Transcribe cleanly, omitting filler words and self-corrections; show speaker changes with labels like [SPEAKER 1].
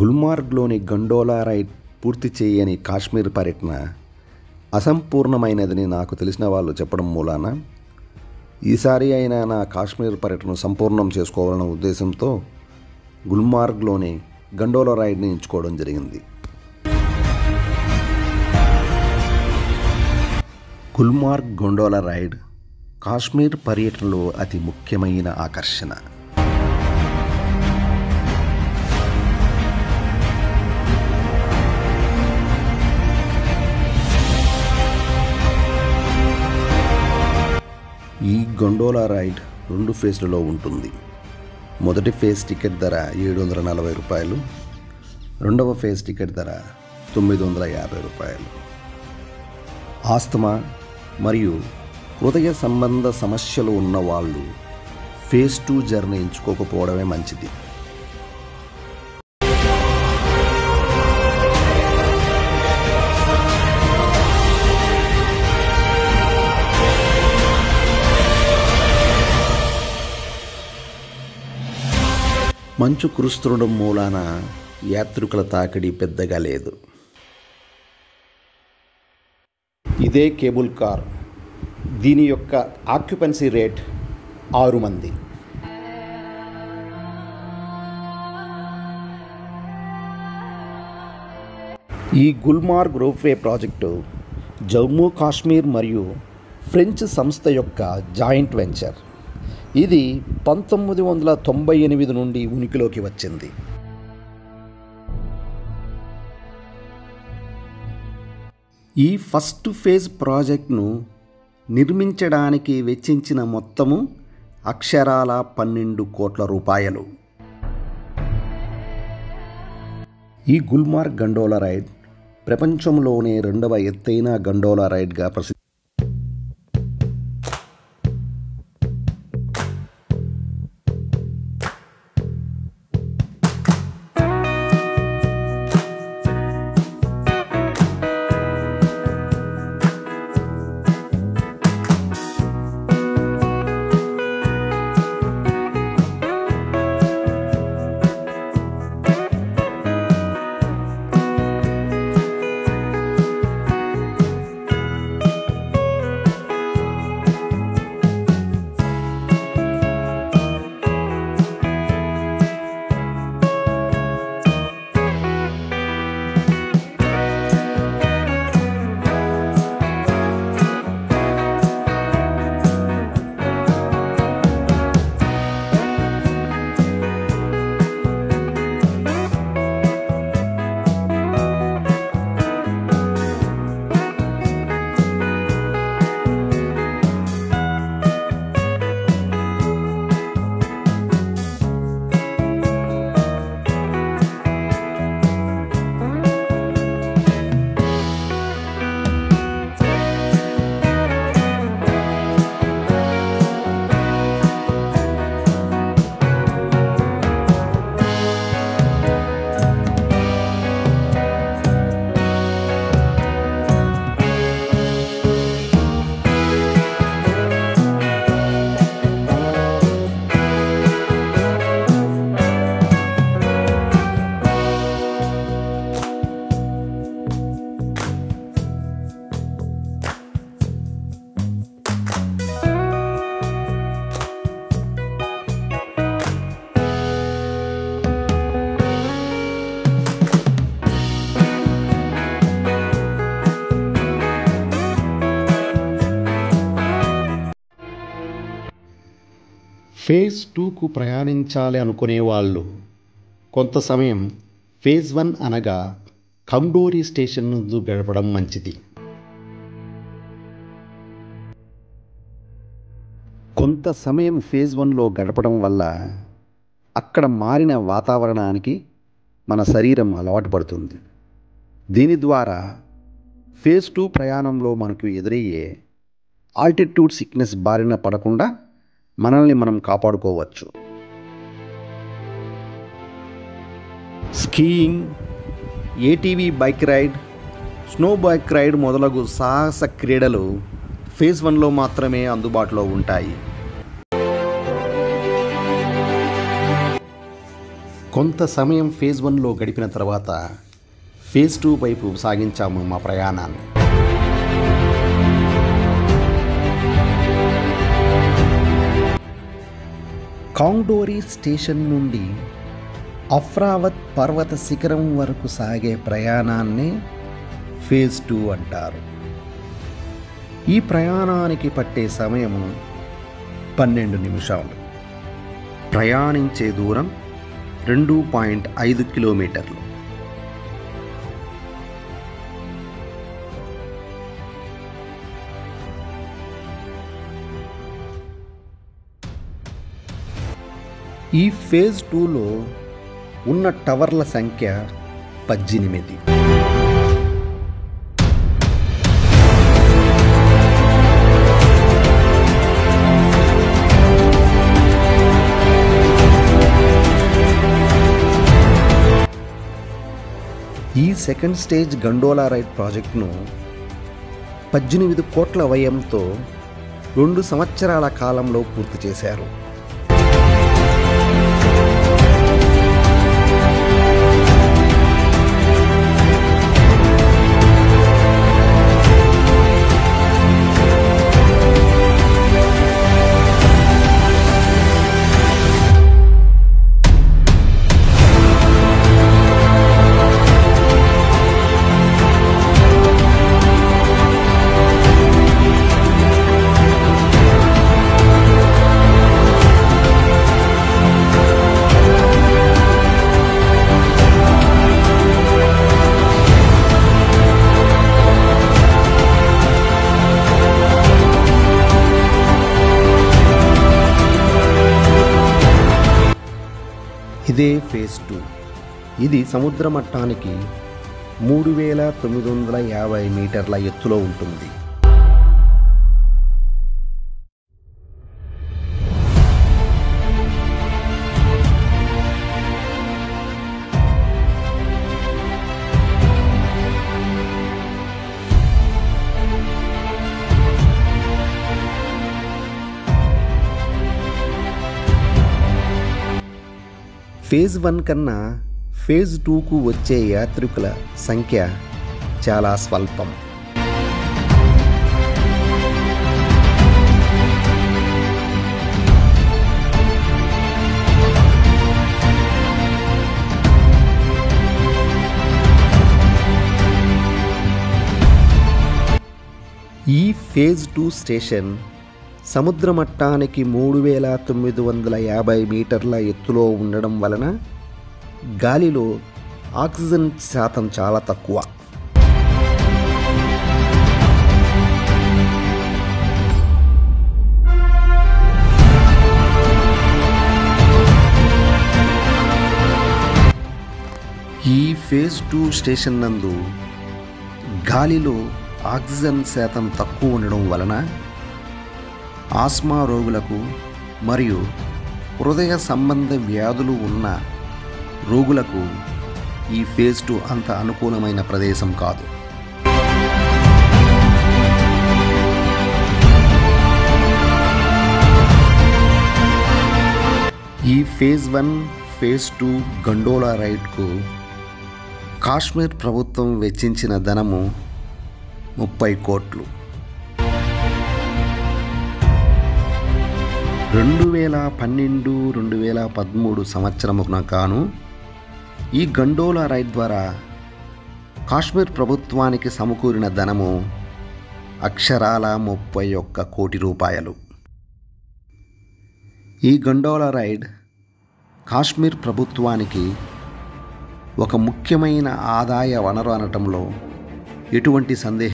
[SPEAKER 1] గుల్మార్గ్లోని gondola ride పూర్తి చేయని కాశ్మీర్ పర్యటన అసంపూర్ణమైనదని నాకు తెలిసిన వాళ్ళు చెప్పడం మూలాన ఈసారి అయినా నా కాశ్మీర్ పర్యటన సంపూర్ణం చేసుకోవాలన్న ఉద్దేశంతో గుల్మార్గ్లోని గండోలా రైడ్ని ఎంచుకోవడం జరిగింది. గుల్మార్గ్ గండోలా రైడ్ కాశ్మీర్ పర్యటనలో అతి ముఖ్యమైన ఆకర్షణ. ఈ గండోలా రైడ్ 2 ఫేజ్లలో ఉంటుంది. మొదటి ఫేజ్ టికెట్ ధర 740 రూపాయలు, రెండవ ఫేజ్ టికెట్ ధర 950 రూపాయలు. ఆస్తమా మరియు హృదయ సంబంధ సమస్యలు ఉన్నవాళ్ళు ఫేజ్ 2 జర్నీ ఎంచుకోకపోవడమే మంచిది. మంచు కురుస్తుండడం మూలాన యాత్రికుల తాకిడి పెద్దగా లేదు. ఇదే కేబుల్ కార్. దీని యొక్క ఆక్యుపెన్సీ రేట్ 6 మంది. ఈ గుల్మార్గ్ రోప్వే ప్రాజెక్టు జమ్మూ కాశ్మీర్ మరియు ఫ్రెంచ్ సంస్థ యొక్క జాయింట్ వెంచర్. ఇది 1998 నుండి ఉనికిలోకి వచ్చింది. ఈ ఫస్ట్ ఫేజ్ ప్రాజెక్ట్ను నిర్మించడానికి వెచ్చించిన మొత్తము అక్షరాల 12 కోట్ల రూపాయలు. ఈ గుల్మార్గ్ గండోలా రైడ్ ప్రపంచంలోనే 2వ ఎత్తైన గండోలా రైడ్గా ప్రసిద్ధి. ఫేజ్ 2కు ప్రయాణించాలి అనుకునే వాళ్ళు కొంత సమయం ఫేజ్ 1 అనగా ఖండోరి స్టేషన్ నందు గడపడం మంచిది. కొంత సమయం ఫేజ్ 1లో గడపడం వల్ల అక్కడ మారిన వాతావరణానికి మన శరీరం అలవాటు పడుతుంది. దీని ద్వారా ఫేజ్ 2 ప్రయాణంలో మనకు ఎదురయ్యే ఆల్టిట్యూడ్ సిక్నెస్ బారిన పడకుండా మనల్ని మనం కాపాడుకోవచ్చు. Skiing, ATV bike ride, snow bike ride మొదలగు సాహస క్రీడలు ఫేజ్ 1లో మాత్రమే అందుబాటులో ఉంటాయి. కొంత సమయం ఫేజ్ 1లో గడిపిన తర్వాత ఫేజ్ 2 వైపు సాగించాము మా ప్రయాణాన్ని. కాంగ్డోరీ స్టేషన్ నుండి అఫ్రావత్ పర్వత శిఖరం వరకు సాగే ప్రయాణాన్ని ఫేజ్ 2 అంటారు. ఈ ప్రయాణానికి పట్టే సమయము 12 నిమిషాలు. ప్రయాణించే దూరం 2.5 కిలోమీటర్లు. ఈ ఫేజ్ 2లో ఉన్న టవర్ల సంఖ్య 18. ఈ సెకండ్ స్టేజ్ గండోలా రైడ్ ప్రాజెక్టును 18 కోట్ల వ్యయంతో 2 సంవత్సరాల కాలంలో పూర్తి చేశారు. ఇదే ఫేజ్ 2. ఇది సముద్ర మట్టానికి 3950 మీటర్ల ఎత్తులో ఉంటుంది. ఫేజ్ 1 కన్నా ఫేజ్ 2కు వచ్చే యాత్రికుల సంఖ్య చాలా స్వల్పం. ఈ ఫేజ్ 2 స్టేషన్ సముద్ర మట్టానికి 3950 మీటర్ల ఎత్తులో ఉండడం వలన గాలిలో ఆక్సిజన్ శాతం చాలా తక్కువ. ఈ ఫేజ్ 2 స్టేషన్ నందు గాలిలో ఆక్సిజన్ శాతం తక్కువ ఉండడం వలన ఆస్మా రోగులకు మరియు హృదయ సంబంధ వ్యాధులు ఉన్న రోగులకు ఈ ఫేజ్ 2 అంత అనుకూలమైన ప్రదేశం కాదు. ఈ ఫేజ్ 1 ఫేజ్ 2 గండోలా రైడ్కు కాశ్మీర్ ప్రభుత్వం వెచ్చించిన ధనము 30 కోట్లు. 2012-2013 సంవత్సరమున గాను ఈ గండోలా రైడ్ ద్వారా కాశ్మీర్ ప్రభుత్వానికి సమకూరిన ధనము అక్షరాల 31 కోటి రూపాయలు. ఈ గండోలా రైడ్ కాశ్మీర్ ప్రభుత్వానికి ఒక ముఖ్యమైన ఆదాయ వనరు అనటంలో ఎటువంటి సందేహం